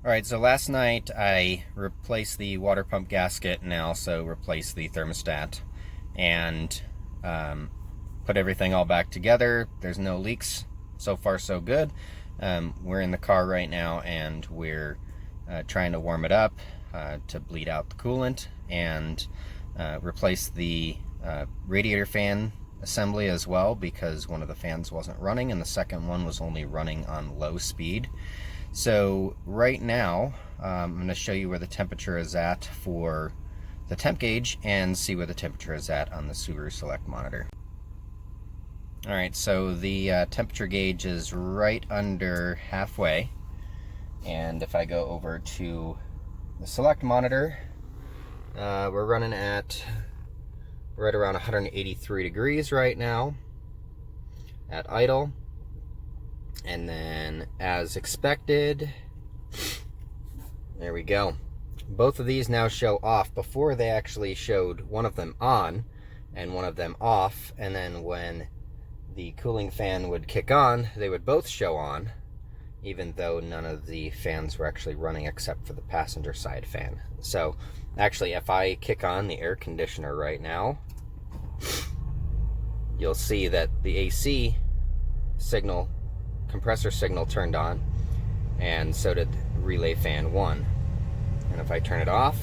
Alright, so last night I replaced the water pump gasket and I also replaced the thermostat and put everything all back together. There's no leaks. So far so good. We're in the car right now and we're trying to warm it up to bleed out the coolant and replace the radiator fan assembly as well, because one of the fans wasn't running and the second one was only running on low speed. So right now, I'm going to show you where the temperature is at for the temp gauge and see where the temperature is at on the Subaru Select monitor. Alright, so the temperature gauge is right under halfway. And if I go over to the Select monitor, we're running at right around 183 degrees right now at idle. And then, as expected, there we go. Both of these now show off. Before they actually showed one of them on and one of them off, and then when the cooling fan would kick on, they would both show on, even though none of the fans were actually running except for the passenger side fan. So, actually, if I kick on the air conditioner right now, you'll see that the AC signal, compressor signal, turned on, and so did relay fan 1. And if I turn it off,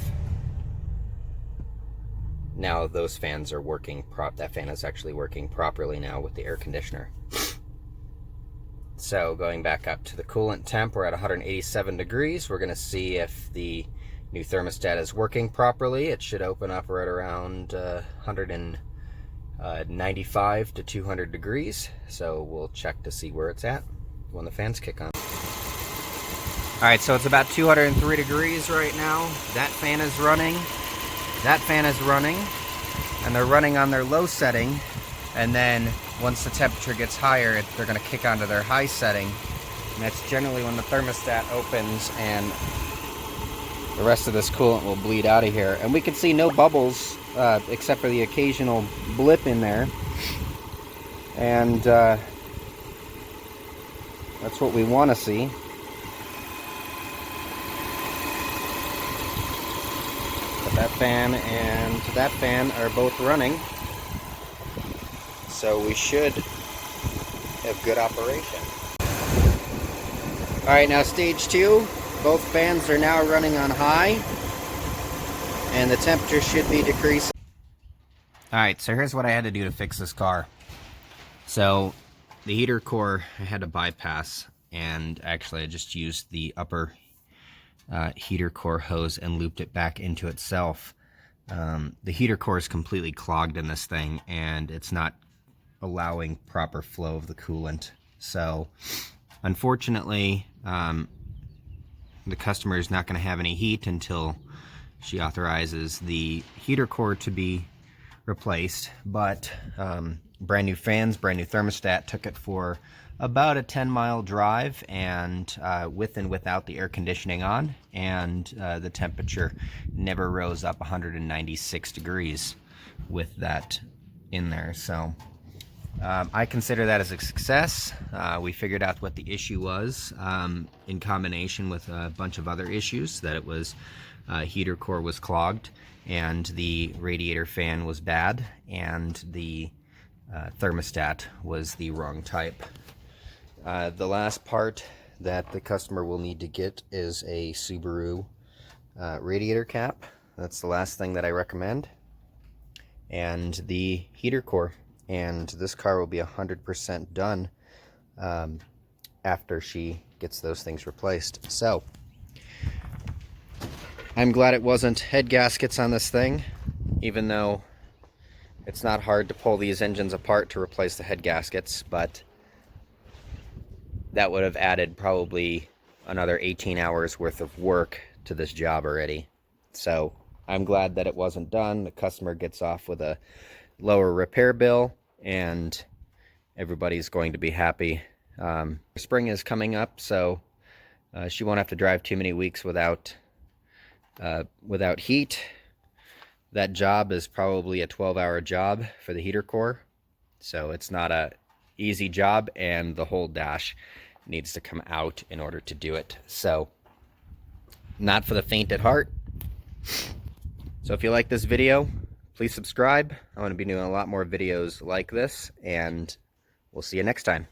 now those fans are working. That fan is actually working properly now with the air conditioner. So going back up to the coolant temp, we're at 187 degrees. We're going to see if the new thermostat is working properly. It should open up right around 195 to 200 degrees. So we'll check to see where it's at when the fans kick on. Alright, so it's about 203 degrees right now. That fan is running. That fan is running. And they're running on their low setting. And then once the temperature gets higher, they're going to kick onto their high setting. And that's generally when the thermostat opens and the rest of this coolant will bleed out of here. And we can see no bubbles except for the occasional blip in there. And that's what we want to see. But that fan and that fan are both running. So we should have good operation. Alright, now stage 2. Both fans are now running on high. And the temperature should be decreasing. Alright, so here's what I had to do to fix this car. So the heater core I had to bypass, and actually I just used the upper heater core hose and looped it back into itself. The heater core is completely clogged in this thing, and it's not allowing proper flow of the coolant. So unfortunately, the customer is not going to have any heat until she authorizes the heater core to be replaced. But brand new fans, brand new thermostat, took it for about a 10-mile drive, and with and without the air conditioning on, and the temperature never rose up 196 degrees with that in there. So I consider that as a success. We figured out what the issue was, in combination with a bunch of other issues, that it was heater core was clogged, and the radiator fan was bad, and the thermostat was the wrong type. The last part that the customer will need to get is a Subaru radiator cap. That's the last thing that I recommend. And the heater core. And this car will be 100% done after she gets those things replaced. So I'm glad it wasn't head gaskets on this thing, even though it's not hard to pull these engines apart to replace the head gaskets, but that would have added probably another 18 hours worth of work to this job already. So I'm glad that it wasn't done. The customer gets off with a lower repair bill, and everybody's going to be happy. Spring is coming up, so she won't have to drive too many weeks without heat. That job is probably a 12-hour job for the heater core, so it's not a easy job, and the whole dash needs to come out in order to do it. So not for the faint at heart. So if you like this video, please subscribe. I'm going to be doing a lot more videos like this, and we'll see you next time.